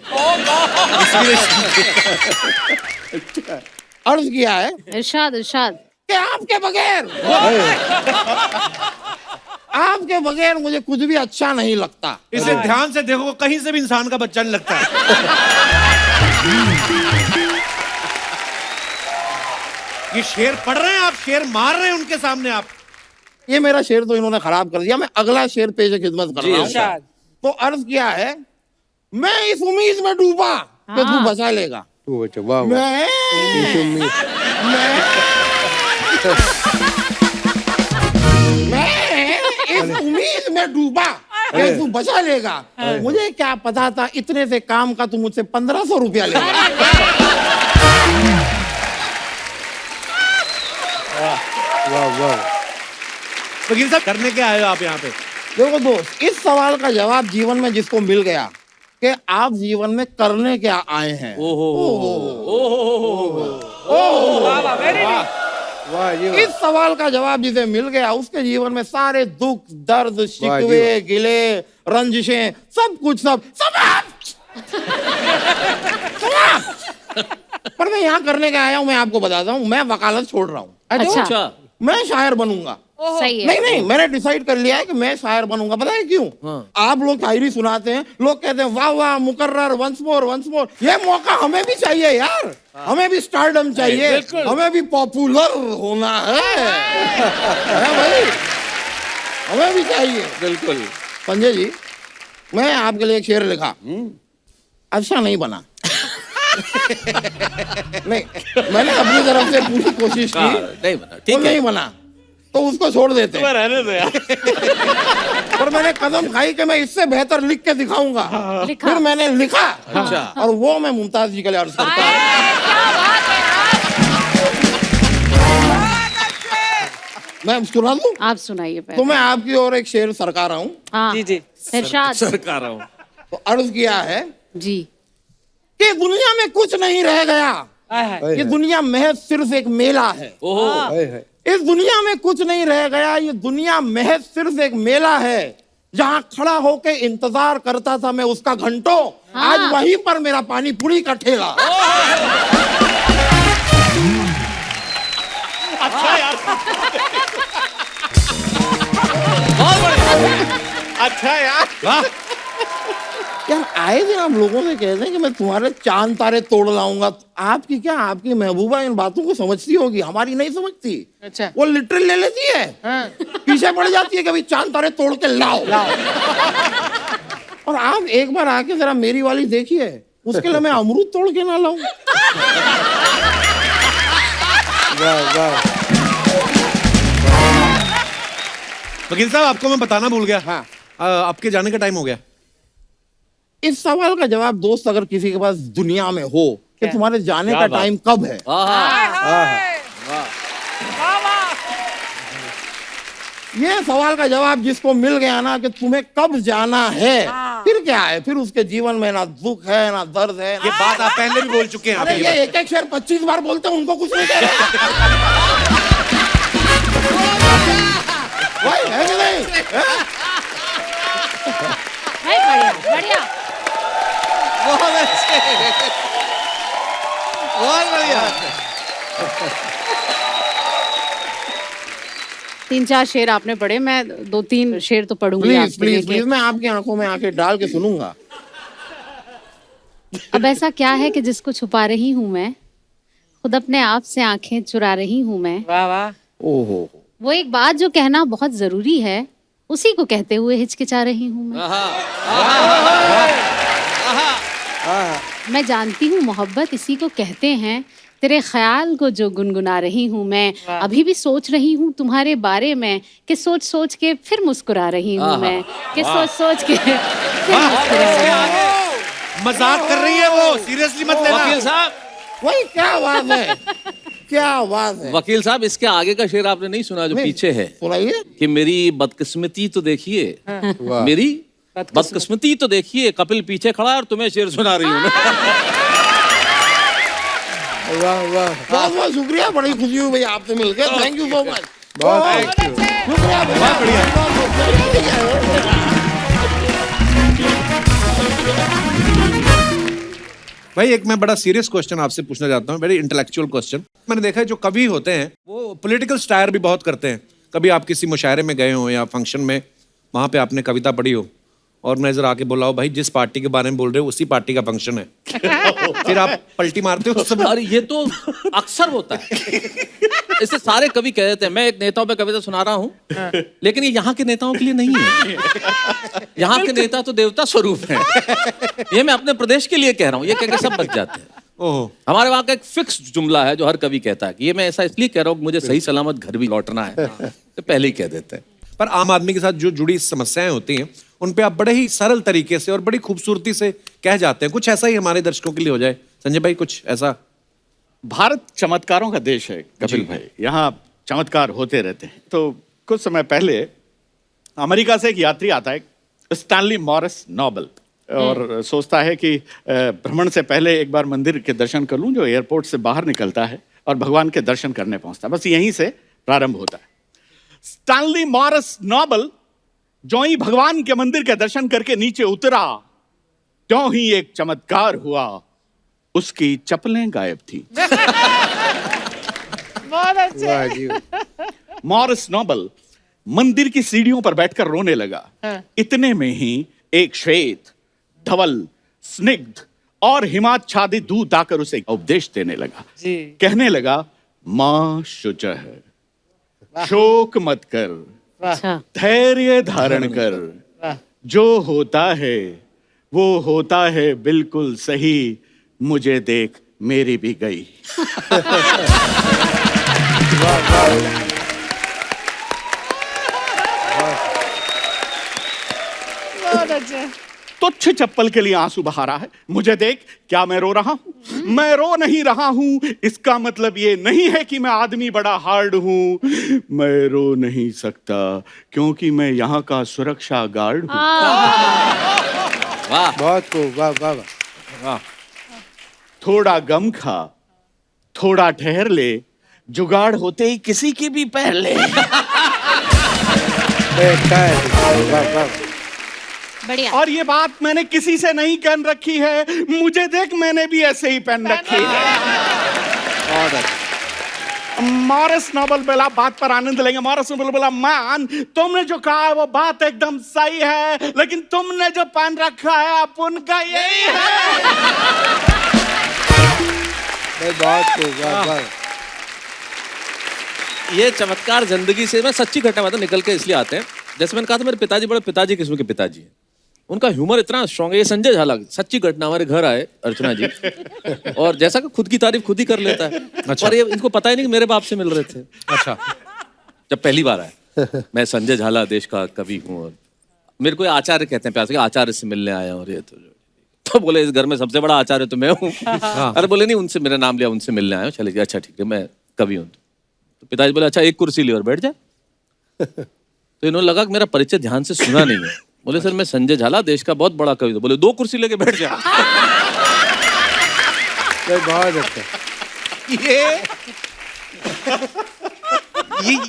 अर्ज किया है
इरशाद इरशाद।
कि आपके बगैर मुझे कुछ भी अच्छा नहीं लगता।
इसे ध्यान से देखो, कहीं से भी इंसान का बच्चा नहीं लगता है। ये शेर पढ़ रहे हैं आप, शेर मार रहे हैं उनके सामने आप।
ये मेरा शेर तो इन्होंने खराब कर दिया। मैं अगला शेर पेश खिदमत कर
जी,
रहा हूँ।
इरशाद।
तो अर्ज किया है, मैं इस उम्मीद में डूबा कि तू बचा लेगा।
तू बच्चा वाह वाह।
मैं इस उम्मीद में डूबा कि तू बचा लेगा। मुझे क्या पता था इतने से काम का तू मुझसे 1500 रुपया लेगा।
वाह वाह।
वकील साहब, करने क्या आए हो आप यहाँ पे?
देखो दोस्त, इस सवाल का जवाब जीवन में जिसको मिल गया कि आप जीवन में करने क्या आए हैं,
वाह वाह, वेरी नाइस।
वाह जी वाह।
इस सवाल का जवाब जिसे मिल गया उसके जीवन में सारे दुख दर्द शिकवे
वाह।
गिले रंजिशें सब कुछ सब समाप्त। पर मैं यहाँ करने का आया हूँ, मैं आपको बताता हूँ, मैं वकालत छोड़ रहा हूँ।
अच्छा।
अच्छा
मैं शायर बनूंगा।
सही है।
नहीं, मैंने डिसाइड कर लिया है कि मैं शायर बनूंगा। पता है क्यों? आप लोग शायरी सुनाते हैं, लोग कहते हैं वाह वाह मुकर्रर, वंस मोर वंस मोर। ये मौका हमें भी चाहिए यार, हमें भी स्टारडम चाहिए, हमें भी पॉपुलर होना है भाई, हमें भी चाहिए।
बिल्कुल।
संजय जी, मैं आपके लिए एक शेर लिखा, अच्छा नहीं बना। नहीं, मैंने अपनी तरफ से पूरी कोशिश की,
नहीं बना,
तो
ठीक है।
नहीं बना, तो उसको छोड़ देते हैं।
रहने दो यार।
पर मैंने कदम खाई कि मैं इससे बेहतर लिख के दिखाऊंगा।
लिखा।
फिर मैंने लिखा,
अच्छा।
और वो मैं मुमताज जी के लिए अर्ज करता हूँ। मैं सुना दूं?
आप सुनाइए
तो
पहले।
मैं आपकी ओर एक शेर सरका रहा हूँ।
हाँ
जी जी।
इरशाद।
सरकार हूँ।
तो अर्ज किया है
जी।
कि दुनिया में कुछ नहीं रह गया,
हाय हाय।
ये दुनिया महज सिर्फ एक मेला है।
ओहो।
हाय हाय।
इस दुनिया में कुछ नहीं रह गया, ये दुनिया महज सिर्फ एक मेला है। जहाँ खड़ा होके इंतजार करता था मैं उसका घंटों, आज वहीं पर मेरा पानी पूरी का ठेला।
अच्छा यार, अच्छा यार।
वाह।
यार आए दिन आप लोगों से कहते हैं कि मैं तुम्हारे चांद तारे तोड़ लाऊंगा। आपकी क्या, आपकी महबूबा इन बातों को समझती होगी, हमारी नहीं समझती।
अच्छा।
वो लिटरल ले लेती है, पीछे पड़ जाती है, कभी चांद तारे तोड़ के लाओ। और आप एक बार आके जरा मेरी वाली देखिए, उसके लिए मैं अमरूद तोड़ के ना लाऊं।
वाह वाह।
वकील साहब, आपको मैं बताना भूल गया।
हाँ।
आपके जाने का टाइम हो गया।
इस सवाल का जवाब दोस्त अगर किसी के पास दुनिया में हो कि तुम्हारे जाने का
क्या बात।
टाइम कब है, ये सवाल का जवाब जिसको मिल गया ना कि तुम्हें कब जाना है, फिर क्या है? फिर उसके जीवन में ना दुख है ना दर्द है।
ये बात आप पहले भी बोल चुके हैं।
अरे
आप
ये एक एक शेर 25 बार बोलते हैं, उनको कुछ नहीं कह रहे। वही है कि नहीं?
है, बढ़िया बढ़िया।
बहुत अच्छे, बहुत बढ़िया।
3-4 शेर आपने पढ़े, मैं 2-3 शेर तो पढ़ूंगी
प्लीज
आपके लिए
प्लीज प्लीज, मैं आपकी आंखों में आंखें डाल के सुनूंगा।
अब ऐसा क्या है कि जिसको छुपा रही हूँ मैं, खुद अपने आप से आंखें चुरा रही हूँ मैं।
वाह वाह।
ओहो,
वो एक बात जो कहना बहुत जरूरी है, उसी को कहते हुए हिचकिचा रही हूँ मैं। मैं जानती हूँ मोहब्बत इसी को कहते हैं, तेरे ख्याल को जो गुनगुना रही हूँ मैं। अभी भी सोच रही हूँ तुम्हारे बारे में, कि सोच सोच के फिर मुस्कुरा रही हूँ मैं, कि सोच सोच के फिर मुस्कुरा रही हूँ।
मजाक कर रही है वो, सीरियसली मत लेना।
वकील साहब,
वही क्या बात है, क्या बात है।
वकील साहब, इसके आगे का शेर आपने नहीं सुना जो
नहीं।
पीछे है,
सुनाइए।
कि मेरी बदकिस्मती तो देखिए, मेरी बदकिस्मती तो देखिए, कपिल पीछे खड़ा है और तुम्हें शेर सुना रही हूँ मैं।
वाह वाह,
बहुत बहुत शुक्रिया, बड़ी खुशी हुई भैया आपसे मिलकर, थैंक यू सो मच।
बहुत
शुक्रिया भैया, बहुत बढ़िया।
भाई एक मैं बड़ा सीरियस क्वेश्चन आपसे पूछना चाहता हूँ, वेरी इंटेलेक्चुअल क्वेश्चन। मैंने देखा है जो कवि होते हैं वो पॉलिटिकल स्टायर भी बहुत करते हैं। कभी आप किसी मुशायरे में गए हो या फंक्शन में, वहां पे आपने कविता पढ़ी हो और मैं जरा आके बोला हो भाई जिस पार्टी के बारे में बोल रहे हो उसी पार्टी का फंक्शन है, फिर आप पलटी मारते हो उस समय?
अरे ये तो अक्सर होता है, इससे सारे कवि कह देते हैं मैं एक नेताओं पे कविता सुना रहा हूँ, लेकिन ये यहाँ के नेताओं के लिए नहीं है। यहाँ के नेता तो देवता स्वरूप हैं। ये मैं अपने प्रदेश के लिए कह रहा हूँ, ये कह के सब बच जाते हैं।
ओहो,
हमारे वहाँ का एक फिक्स जुमला है जो हर कवि कहता है कि ये मैं ऐसा इसलिए कह रहा हूँ मुझे सही सलामत घर भी लौटना है, तो पहले ही कह देते हैं।
पर आम आदमी के साथ जो जुड़ी समस्याएं होती हैं उन पे आप बड़े ही सरल तरीके से और बड़ी खूबसूरती से कह जाते हैं। कुछ ऐसा ही हमारे दर्शकों के लिए हो जाए संजय भाई, कुछ ऐसा।
भारत चमत्कारों का देश है कपिल भाई, यहाँ चमत्कार होते रहते हैं। तो कुछ समय पहले अमेरिका से एक यात्री आता है, स्टैनली मॉरिस नोबल, और सोचता है कि भ्रमण से पहले एक बार मंदिर के दर्शन कर लूं, जो एयरपोर्ट से बाहर निकलता है और भगवान के दर्शन करने पहुंचता है। बस यहीं से प्रारंभ होता है। स्टैनली मॉरिस नोबल जो ही भगवान के मंदिर के दर्शन करके नीचे उतरा, त्यों ही एक चमत्कार हुआ, उसकी चप्पलें गायब थी।
बहुत अच्छे।
वाह जी।
मॉरिस नोबल मंदिर की सीढ़ियों पर बैठकर रोने लगा। इतने में ही एक श्वेत, धवल, स्निग्ध और हिमाच्छादित दूत आकर उसे उपदेश देने लगा।
जी।
कहने लगा, मां शुचः, शोक मत कर,
अच्छा।
धैर्य धारण कर, जो होता है वो होता है बिल्कुल सही, मुझे देख मेरी भी गई।
बहुत अच्छे।
तुच्छ चप्पल के लिए आंसू बहा रहा है, मुझे देख क्या मैं रो रहा हूं? मैं रो नहीं रहा हूं, इसका मतलब ये नहीं है कि मैं आदमी बड़ा हार्ड हूं। मैं रो नहीं सकता क्योंकि मैं यहाँ का सुरक्षा गार्ड हूं।
वाह,
बहुत खूब, वाह वाह वाह।
थोड़ा गम खा, थोड़ा ठहर ले, जुगाड़ होते ही किसी की भी पहन ले।
वाह वाह।
बढ़िया।
और ये बात मैंने किसी से नहीं कहन रखी है, मुझे देख मैंने भी ऐसे ही पहन रखी है। मॉरिस नोबल बोला, बात पर आनंद लेंगे। मॉरिस नोबल बोला, मैन तुमने जो कहा है वो बात एकदम सही है, लेकिन तुमने जो पहन रखा है अब उनका यही है।
बहुत खूब, वाह वाह।
ये चमत्कार जिंदगी से मैं सच्ची घटना मतलब निकल के इसलिए आते हैं। जैसे मैंने कहा था मेरे पिताजी बड़े पिताजी किस्म के पिताजी हैं, उनका ह्यूमर इतना स्ट्रांग है। ये संजय झाला सच्ची घटना, हमारे घर आए अर्चना जी, और जैसा कि खुद की तारीफ खुद ही कर लेता है।
अच्छा।
और ये इनको पता ही नहीं कि मेरे बाप से मिल रहे थे।
अच्छा,
जब पहली बार आए, मैं संजय झाला देश का कवि हूँ और मेरे को ये आचार्य कहते हैं प्यार से, आचार्य से मिलने आया और ये तो बोले इस घर में सबसे बड़ा आचार्य तो मैं हूँ। अरे बोले नहीं, उनसे मेरा नाम लिया, उनसे मिलने आया। चले गए, अच्छा ठीक है मैं कवि हूँ। तो पिताजी बोले अच्छा एक कुर्सी ले और बैठ जा। तो इन्होंने लगा कि मेरा परिचय ध्यान से सुना नहीं है। बोले सर मैं संजय झाला देश का बहुत बड़ा कवि हूँ। बोले दो कुर्सी लेके बैठ जा।
बहुत अच्छा।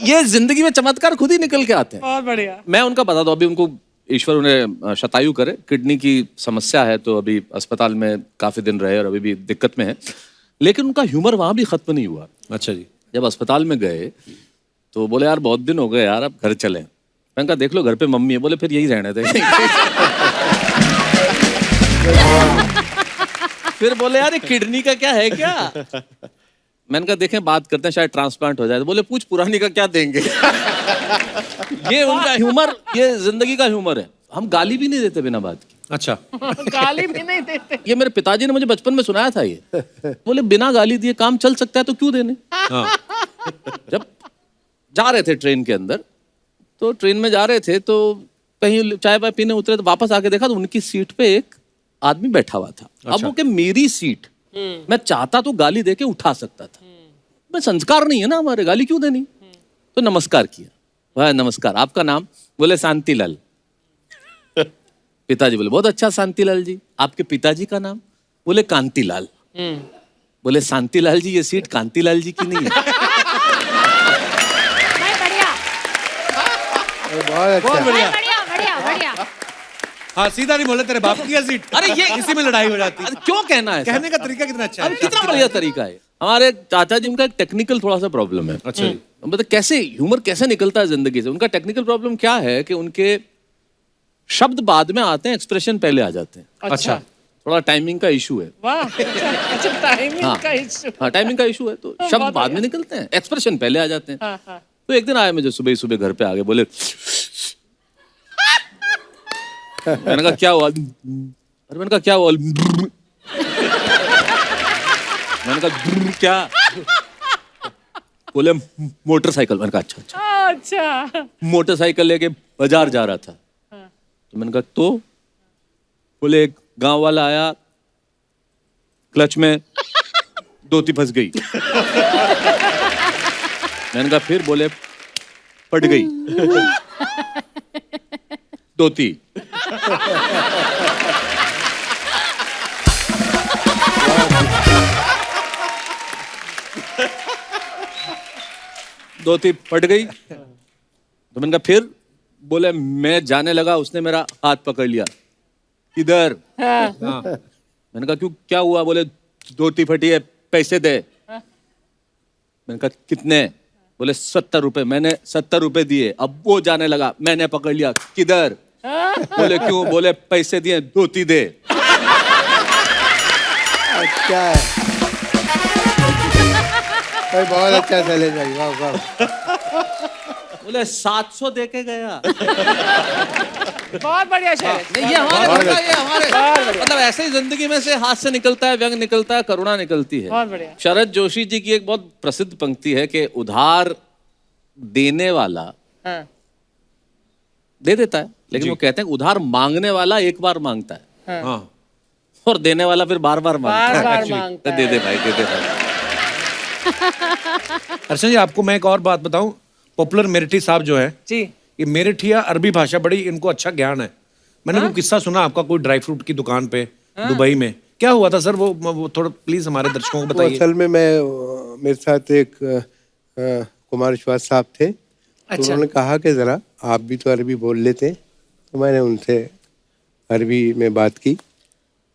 ये जिंदगी में चमत्कार खुद ही निकल के आते हैं।
बहुत बढ़िया।
मैं उनका बता दूं, अभी उनको ईश्वर उन्हें शतायु करे, किडनी की समस्या है, तो अभी अस्पताल में काफी दिन रहे और अभी भी दिक्कत में है। लेकिन उनका ह्यूमर वहां भी खत्म नहीं हुआ।
अच्छा जी।
जब अस्पताल में गए तो बोले यार बहुत दिन हो गए यार, अब घर चलें। मैंने कहा देख लो घर पे मम्मी है। बोले फिर यही रहने थे। फिर बोले यार ये किडनी का क्या है क्या? मैंने कहा देखें बात करते हैं, शायद ट्रांसप्लांट हो जाए। तो बोले पूछ पुरानी का क्या देंगे। ये उनका ह्यूमर, ये जिंदगी का ह्यूमर है। हम गाली भी नहीं देते बिना बात की।
अच्छा,
गाली भी नहीं देते।
ये मेरे पिताजी ने मुझे बचपन में सुनाया था। ये बोले बिना गाली दिए काम चल सकता है तो क्यों देने। जब जा रहे थे ट्रेन के अंदर, तो ट्रेन में जा रहे थे तो कहीं चाय वाय पीने उतरे, तो वापस आके देखा तो उनकी सीट पे एक आदमी बैठा हुआ था। अब वो कि मेरी सीट, मैं चाहता तो गाली देके उठा सकता था। मैं संस्कार नहीं है ना हमारे, गाली क्यों देनी। तो नमस्कार किया। भाई नमस्कार, आपका नाम? बोले शांतिलाल। पिताजी बोले बहुत अच्छा शांतिलाल जी, आपके पिताजी का नाम? बोले कांतिलाल। बोले शांतिलाल जी, ये सीट कांतिलाल जी की नहीं है?
बहुत अच्छा।
बढ़िया बढ़िया बढ़िया।
हाँ, सीधा नहीं बोले तेरे बाप की है सीट।
अरे ये
इसी में लड़ाई हो जाती है।
अरे क्यों कहना है?
कहने का तरीका कितना अच्छा
अरे
है।
कितना बढ़िया तरीका है। हमारे चाचा जी, उनका एक टेक्निकल थोड़ा सा प्रॉब्लम है।
अच्छा जी।
मतलब कैसे ह्यूमर कैसे निकलता है जिंदगी से। उनका टेक्निकल प्रॉब्लम क्या है कि उनके शब्द बाद में आते हैं, एक्सप्रेशन पहले आ जाते हैं।
अच्छा।
थोड़ा टाइमिंग का इशू है।
वाह, अच्छा टाइमिंग का इशू।
हाँ, टाइमिंग का इशू है, तो शब्द बाद में निकलते हैं, एक्सप्रेशन पहले आ जाते हैं।
हाँ।
तो एक दिन आए मुझे सुबह ही सुबह घर पे आगे, बोले मैंने कहा क्या हुआ? अरे मैंने कहा क्या हुआ? मैंने कहा क्या? बोले मोटरसाइकिल। मैंने कहा अच्छा।
अच्छा।
मोटरसाइकिल लेके बाजार जा रहा था। तो मैंने कहा तो? बोले एक गांव वाला आया, क्लच में धोती फंस गई। मैंने कहा फिर? बोले पट गई धोती। धोती फट गई। तो मैंने कहा फिर? बोले मैं जाने लगा, उसने मेरा हाथ पकड़ लिया। इधर। मैंने कहा क्यों, क्या हुआ? बोले धोती फटी है, पैसे दे। मैंने कहा कितने? बोले 70 रुपए। मैंने 70 रुपए दिए। अब वो जाने लगा, मैंने पकड़ लिया। किधर? बोले क्यों? बोले पैसे दिए, धोती दे।
अच्छा है भाई, बहुत अच्छा शैलेश भाई, वाह वाह।
बोले 700 दे के गया।
बहुत बढ़िया शैलेश।
नहीं, ये हमारे मतलब ऐसे ही जिंदगी में से हाथ से निकलता है, व्यंग निकलता है, करुणा निकलती है।
बहुत बढ़िया।
शरद जोशी जी की एक बहुत प्रसिद्ध पंक्ति है कि उधार देने वाला
हाँ।
दे देता है, लेकिन वो कहते हैं उधार मांगने वाला एक बार मांगता है
हाँ।
और देने वाला फिर बार बार मांगता है।
बार-बार
Actually,
मांगता
दे दे भाई, दे दे भाई।
अर्चना जी, आपको मैं एक और बात बताऊं। पॉपुलर मेरिठी साहब जो है,
जी।
ये मेरिठिया अरबी भाषा बड़ी इनको अच्छा ज्ञान है। मैंने कोई किस्सा सुना आपका, कोई ड्राई फ्रूट की दुकान पे दुबई में क्या हुआ था सर? वो थोड़ा प्लीज हमारे दर्शकों को
वो
बताइए।
असल में मेरे साथ एक कुमार विश्वास साहब थे। तो उन्होंने कहा कि जरा आप भी तो अरबी बोल लेते हैं। तो मैंने उनसे अरबी में बात की।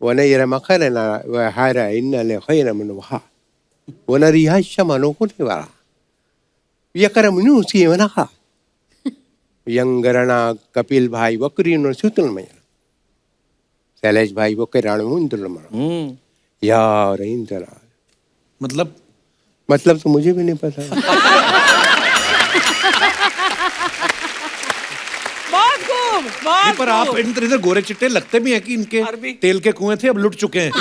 वना यरमखरना वहारा इन्नल खैर मन वहा वना रिहाशा मानो को ने वाला यकरमनु उसी वना खा यंगरना कपिल भाई वक्री न सुतल में शैलेश भाई वो के राणु इंद्र मरा यार इंद्र मतलब तो मुझे भी नहीं पता।
बहुत खूब,
नहीं,
बहुत
पर आप
खूब।
इधर गोरे चिट्टे लगते भी हैं कि इनके
अरबी।
तेल के कुएं थे, अब लुट चुके हैं।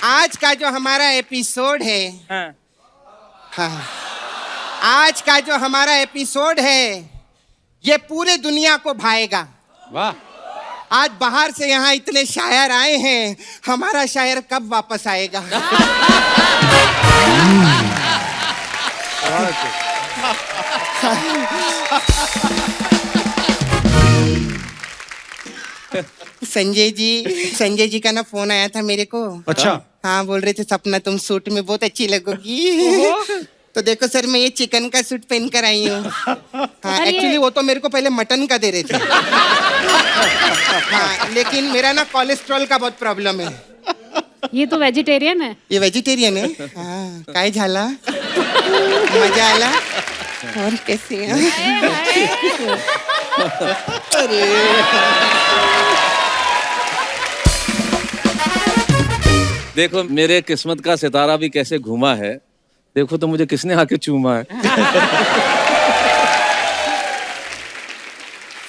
आज का जो हमारा एपिसोड है,
हाँ।
हाँ, आज का जो हमारा एपिसोड है ये पूरे दुनिया को भाएगा।
वाह।
आज बाहर से यहाँ इतने शायर आए हैं, हमारा शायर कब वापस आएगा? संजय जी का ना फोन आया था मेरे को।
अच्छा।
हाँ, बोल रहे थे सपना तुम सूट में बहुत अच्छी लगोगी। तो देखो सर, मैं ये चिकन का सूट पहन कर आई हूँ। हाँ, एक्चुअली वो तो मेरे को पहले मटन का दे रहे थे। हाँ, लेकिन मेरा ना कोलेस्ट्रॉल का बहुत प्रॉब्लम है।
ये तो वेजिटेरियन है।
ये वेजिटेरियन है। हाँ, काय झाला, मजा आला और कैसे हैं?
देखो मेरे किस्मत का सितारा भी कैसे घूमा है। देखो तो मुझे किसने आके चूमा है।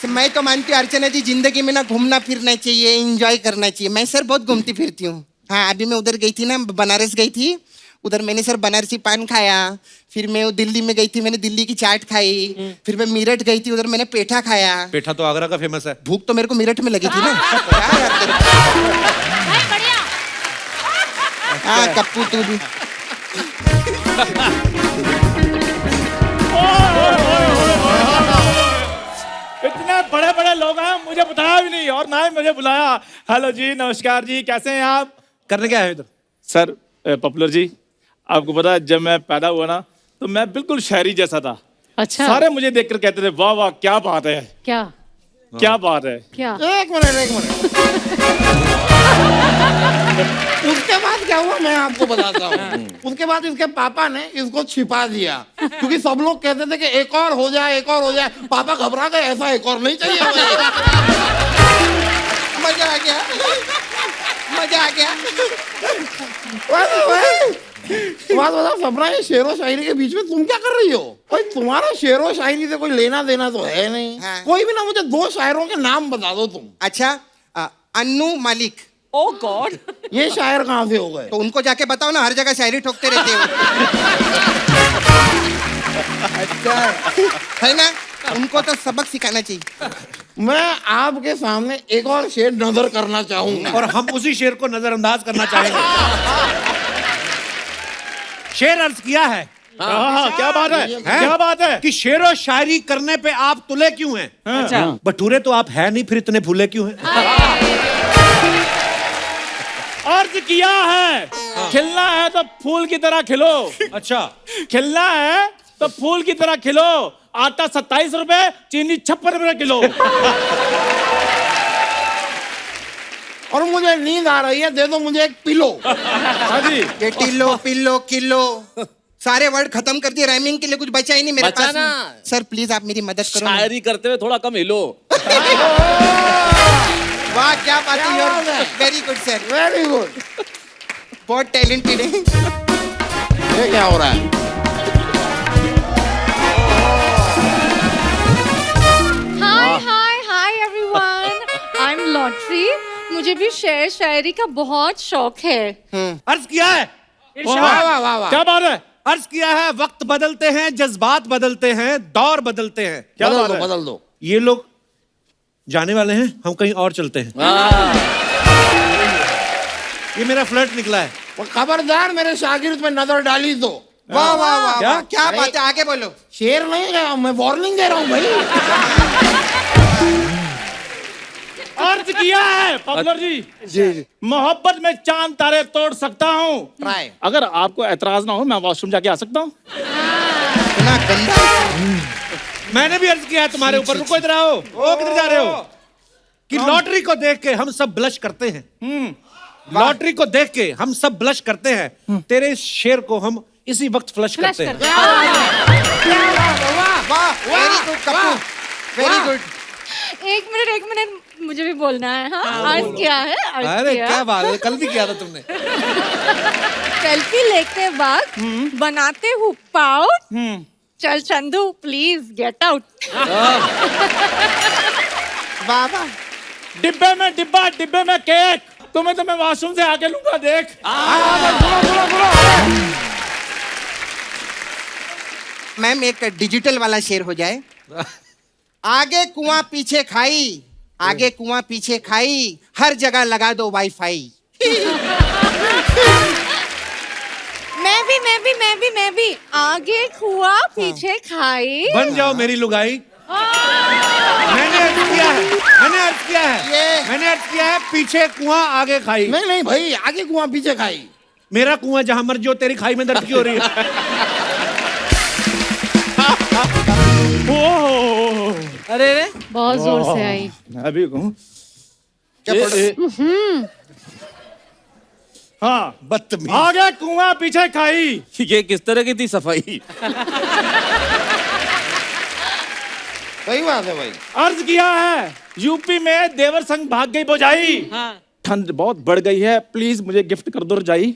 मैं तो मानती हूँ अर्चना जी, जिंदगी में ना घूमना फिरना चाहिए, एंजॉय करना चाहिए। मैं सर बहुत घूमती फिरती हूँ। हाँ, अभी मैं उधर गई थी ना, बनारस गई थी। उधर मैंने सर बनारसी पान खाया। फिर मैं दिल्ली में गई थी, मैंने दिल्ली की चाट खाई। फिर मैं मीरठ गई थी, उधर मैंने पेठा खाया।
पेठा तो आगरा का फेमस है।
भूख तो मेरे को मीरठ में लगी थी ना। क्या बात कर रहे हो? हाँ, कप्पू तू भी।
मुझे बताया भी नहीं और ना ही मुझे बुलाया। हेलो जी, नमस्कार जी, कैसे हैं आप?
करने क्या है इधर?
सर पॉपुलर जी, आपको पता है जब मैं पैदा हुआ ना तो मैं बिल्कुल शायरी जैसा था।
अच्छा।
सारे मुझे देखकर कहते थे वाह वाह क्या बात है,
क्या
क्या बात है।
क्या?
एक मिनट उसके बाद क्या हुआ मैं आपको बताता हूँ। उसके बाद इसके पापा ने इसको छिपा दिया क्योंकि सब लोग कहते थे कि एक और हो जाए, एक और हो जाए। पापा घबरा गए, ऐसा एक और नहीं चाहिए मुझे।
मजा आ गया, मजा आ गया।
बात बताओ सपना, ये शेर व शायरी के बीच में तुम क्या कर रही हो? भाई तुम्हारा शेर व शायरी से कोई लेना देना तो है नहीं।
हाँ।
कोई भी ना, मुझे 2 शायरों के नाम बता दो तुम।
अच्छा, अन्नू मालिक।
ओ गॉड,
ये शायर कहाँ से हो गए?
तो उनको जाके बताओ ना, हर जगह शायरी ठोकते रहते हो। अच्छा है ना, उनको तो सबक सिखाना चाहिए।
मैं आपके सामने एक और शेर नजर करना चाहूंगा
और हम उसी शेर को नजरअंदाज करना चाहेंगे। शेर अर्ज किया है
हाँ, क्या बात है,
हैं?
क्या बात है।
कि शेर और शायरी करने पे आप तुले क्यों हैं?
अच्छा।
बटूरे तो आप है नहीं, फिर इतने फूले क्यों हैं?
अर्ज किया है, खिलना है तो फूल की तरह खिलो।
अच्छा,
खिलना है तो फूल की तरह खिलो। आटा 27 रुपए, चीनी 56 रुपए किलो।
और मुझे नींद आ रही है, दे दो मुझे एक पिलो।
हाँ जी,
ये टिल्लो पिल्लो किलो सारे वर्ड खत्म कर दिए, राइमिंग के लिए कुछ बचा ही नहीं मेरे
बचा
पास।
ना।
सर प्लीज आप मेरी मदद करो ना।
शायरी करते हुए थोड़ा कम हिलो।
वाह क्या बात है, very good sir,
very good.
बहुत टैलेंटेड है।
ये क्या हो रहा है?
Hi hi hi everyone, I am lottery. मुझे भी शेर शायरी का बहुत शौक है।
अर्ज किया है,
वाह वाह वाह वाह।
क्या बात है।
अर्ज किया है, वक्त बदलते हैं, जज्बात बदलते हैं, दौर बदलते हैं।
क्या
बदल
बात
दो,
है?
बदल दो।
ये लोग जाने वाले हैं, हम कहीं और चलते हैं। ये मेरा फ्लर्ट निकला है।
वो खबरदार मेरे शागिर्द पे नजर डाली तो।
वाह वाह वाह
क्या?
वाह, क्या बात है, आगे बोलो।
शेर नहीं गया, मैं वार्निंग दे रहा हूँ भाई।
अर्ज किया है पॉपुलर जी,
जी
मोहब्बत में चांद तारे तोड़ सकता हूँ।
ट्राई।
अगर आपको एतराज ना हो, मैं वॉशरूम जाके आ सकता हूँ।
इतना गंदा।
मैंने भी अर्ज किया है तुम्हारे ऊपर। रुको, इधर आओ। ओ किधर जा रहे हो? कि लॉटरी को देख के हम सब ब्लश करते हैं। लॉटरी को देख के हम सब ब्लश करते हैं। तेरे इस शेर को हम इसी वक्त फ्लश करते हैं।
वाह, very good Kapoor, very good.
एक मिनट, मुझे भी बोलना है। हाँ, अर्ज किया है, अर्ज
अरे
किया।
क्या बात है, कल भी किया था तुमने।
सेल्फी लेते वक्त बनाते हुँ पाउट। चल चंदू प्लीज गेट आउट।
वाह वाह,
डिब्बे में डिब्बा, डिब्बे में केक। तुम्हें तो मैं वॉशरूम से आके लूंगा, देख।
मैम एक डिजिटल वाला शेर हो जाए। आगे कुआं पीछे खाई, आगे कुआं पीछे खाई, हर जगह लगा दो वाईफाई। मैं भी आगे कुआं पीछे खाई।
बन जाओ मेरी लुगाई। मैंने अर्ज किया है, मैंने अर्ज किया है, पीछे कुआं आगे खाई।
नहीं नहीं भाई, आगे कुआं पीछे खाई।
मेरा कुआं जहां मर्जी हो, तेरी खाई में दर्द क्यों हो रही है?
अरे रे,
बहुत जोर से आई।
अभी कहूँ। हाँ,
बदतमीज।
आगे कुआं पीछे खाई।
ये किस तरह की थी सफाई?
सही बात है भाई।
अर्ज किया है, यूपी में देवर संग भाग गई भौजाई।
हाँ।
ठंड बहुत बढ़ गई है, प्लीज मुझे गिफ्ट कर दो रजाई।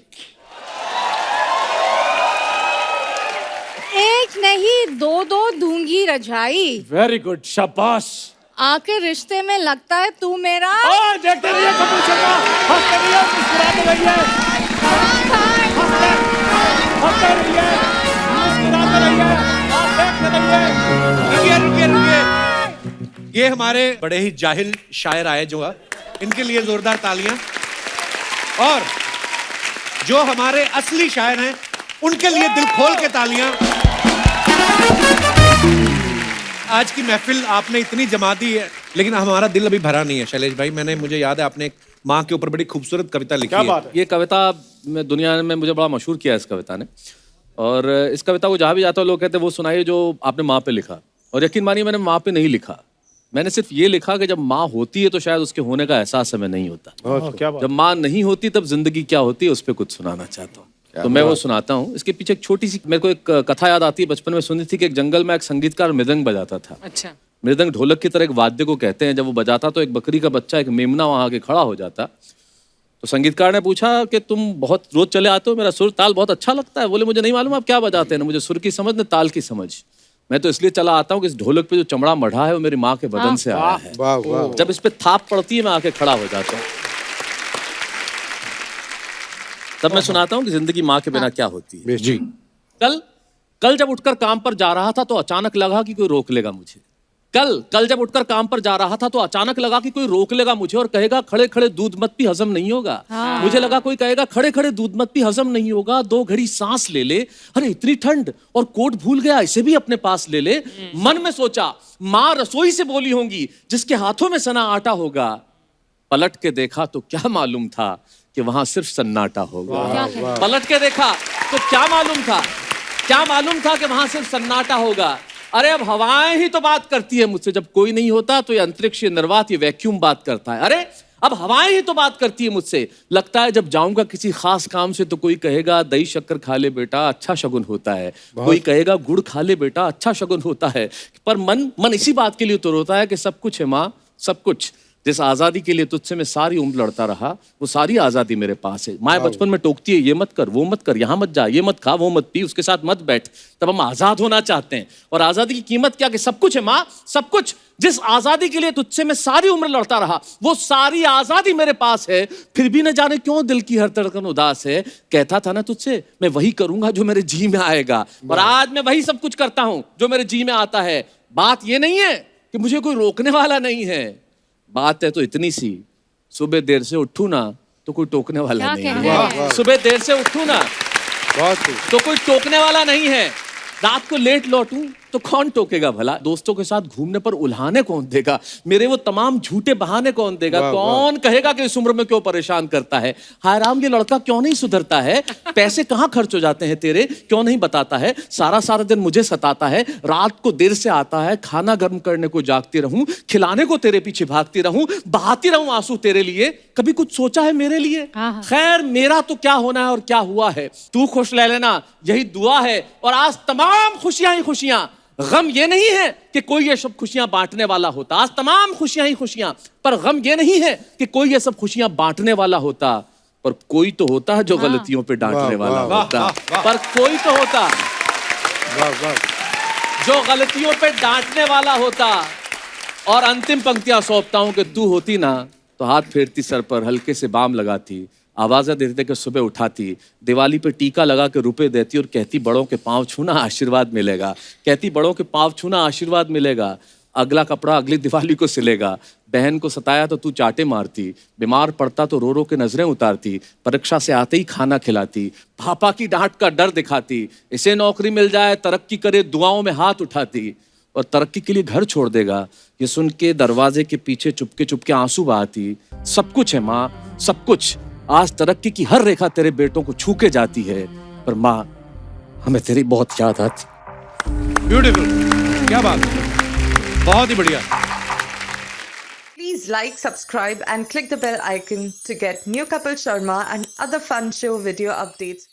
एक नहीं दो दूंगी रजाई।
वेरी गुड, शाबाश।
आके रिश्ते में लगता है तू मेरा।
देखते रहिए कपिल शर्मा, हंसते रहिए, मुस्कुराते रहिए, हंसते रहिए, मुस्कुराते रहिए, और देखते रहिए।
रुकिए। ये हमारे बड़े ही जाहिल शायर आए जो है, इनके लिए जोरदार तालियां। और जो हमारे असली शायर हैं, उनके लिए दिल खोल के तालियां। आज की महफिल आपने इतनी जमा दी है, लेकिन हमारा दिल अभी भरा नहीं है शैलेश भाई। मुझे याद है आपने एक माँ के ऊपर बड़ी खूबसूरत कविता लिखी
क्या
है।
बात है।
ये कविता में दुनिया में मुझे बड़ा मशहूर किया है इस कविता ने। और इस कविता को जहाँ भी जाता हूँ लोग कहते हैं वो सुनाइए जो आपने माँ पे लिखा। और यकीन मानिए मैंने माँ पे नहीं लिखा, मैंने सिर्फ ये लिखा कि जब माँ होती है तो शायद उसके होने का एहसास हमें नहीं होता,
क्या बात।
जब माँ नहीं होती तब जिंदगी क्या होती है उस पर कुछ सुनाना चाहता हूँ। तो मैं वो सुनाता हूँ। इसके पीछे एक छोटी सी मेरे को एक कथा याद आती है, बचपन में सुनी थी कि एक जंगल में एक संगीतकार मृदंग बजाता था।
अच्छा।
मृदंग ढोलक की तरह एक वाद्य को कहते हैं। जब वो बजाता तो एक बकरी का बच्चा, एक मेमना वहां आके खड़ा हो जाता। तो संगीतकार ने पूछा कि तुम बहुत रोज चले आते हो, मेरा सुर ताल बहुत अच्छा लगता है। बोले मुझे नहीं मालूम आप क्या बजाते हैं, ना मुझे सुर की समझ न ताल की समझ। मैं तो इसलिए चला आता हूँ कि इस ढोलक पे जो चमड़ा मढ़ा है वो मेरी माँ के बदन से आया है।
वाह वाह।
जब इस पे थाप पड़ती है मैं आके खड़ा हो जाता हूँ। तब मैं सुनाता हूँ कि जिंदगी माँ के बिना क्या होती है।
जी।
कल जब उठकर काम पर जा रहा था तो अचानक लगा कि कोई रोक लेगा मुझे। कल जब उठकर काम पर जा रहा था तो अचानक लगा कि कोई रोक लेगा मुझे और कहेगा खड़े खड़े दूध मत पी, हजम नहीं होगा। मुझे लगा कोई कहेगा खड़े खड़े दूध मत पी, हजम नहीं होगा, 2 घड़ी सांस ले ले, अरे इतनी ठंड और कोट भूल गया, इसे भी अपने पास ले ले। मन में सोचा माँ रसोई से बोली होंगी जिसके हाथों में सना आटा होगा। पलट के देखा तो क्या मालूम था कि वहां सिर्फ सन्नाटा होगा। पलट के देखा तो क्या मालूम था कि वहां सिर्फ सन्नाटा होगा। अरे अब हवाएं ही तो बात करती है मुझसे, जब कोई नहीं होता तो ये अंतरिक्ष, ये निर्वात, ये वैक्यूम बात करता है। अरे अब हवाएं ही तो बात करती है मुझसे। लगता है जब जाऊंगा किसी खास काम से तो कोई कहेगा दही शक्कर खा ले बेटा, अच्छा शगुन होता है। कोई कहेगा गुड़ खा ले बेटा, अच्छा शगुन होता है। पर मन इसी बात के लिए तो रोता है कि सब कुछ है माँ, सब कुछ। जिस आजादी के लिए तुझसे मैं सारी उम्र लड़ता रहा वो सारी आजादी मेरे पास है। माँ बचपन में टोकती है ये मत कर, वो मत कर, यहाँ मत जा, ये मत खा, वो मत पी, उसके साथ मत बैठ। तब हम आजाद होना चाहते हैं। और आजादी की कीमत क्या कि सब कुछ है माँ, सब कुछ। जिस आजादी के लिए तुझसे मैं सारी उम्र लड़ता रहा वो सारी आजादी मेरे पास है। फिर भी न जाने क्यों दिल की हर धड़कन उदास है। कहता था ना तुझसे मैं वही करूंगा जो मेरे जी में आएगा, और आज मैं वही सब कुछ करता हूं जो मेरे जी में आता है। बात ये नहीं है कि मुझे कोई रोकने वाला नहीं है, बात है तो इतनी सी, सुबह देर से उठूं ना तो कोई टोकने वाला नहीं है। सुबह देर से उठूं ना तो कोई टोकने वाला नहीं है। रात को लेट लौटूं तो कौन टोकेगा भला। दोस्तों के साथ घूमने पर उल्हाने कौन देगा, मेरे वो तमाम झूठे बहाने कौन देगा। कौन कहेगा कि इस उम्र में क्यों परेशान करता है। हाय राम ये लड़का क्यों नहीं सुधरता है, पैसे कहाँ खर्च हो जाते हैं तेरे, क्यों नहीं बताता है। सारा दिन मुझे सताता है, रात को देर से आता है, खाना गर्म करने को जागती रहूं, खिलाने को तेरे पीछे भागती रहूं, बहाती रहूं आंसू तेरे लिए। कभी कुछ सोचा है मेरे लिए। खैर मेरा तो क्या होना है और क्या हुआ है, तू खुश रह लेना यही दुआ है। और आज तमाम खुशियां ही खुशियां, गम ये नहीं है कि कोई ये सब खुशियां बांटने वाला होता। आज तमाम खुशियां ही खुशियां, पर गम ये नहीं है कि कोई ये सब खुशियां बांटने वाला होता। पर कोई तो होता है जो गलतियों पे डांटने वाला होता। पर कोई तो होता जो गलतियों पे डांटने वाला होता। और अंतिम पंक्तियां सौंपता हूं कि तू होती ना तो हाथ फेरती सर पर, हल्के से बाम लगाती, आवाज़ें देते कि सुबह उठाती, दिवाली पे टीका लगा के रुपए देती और कहती बड़ों के पाँव छूना आशीर्वाद मिलेगा। कहती बड़ों के पाँव छूना आशीर्वाद मिलेगा। अगला कपड़ा अगली दिवाली को सिलेगा। बहन को सताया तो तू चाटे मारती, बीमार पड़ता तो रो रो के नजरें उतारती, परीक्षा से आते ही खाना खिलाती, पापा की डांट का डर दिखाती, इसे नौकरी मिल जाए तरक्की करे दुआओं में हाथ उठाती, और तरक्की के लिए घर छोड़ देगा ये सुन के दरवाजे के पीछे चुपके चुपके आंसू बहाती। सब कुछ है माँ, सब कुछ। आज तरक्की की हर रेखा तेरे बेटों को छू के जाती है, पर माँ हमें तेरी बहुत याद आती।
ब्यूटीफुल, क्या बात है, बहुत ही बढ़िया।
Please like, subscribe and click the bell icon to get new Kapil Sharma and other fun show video updates.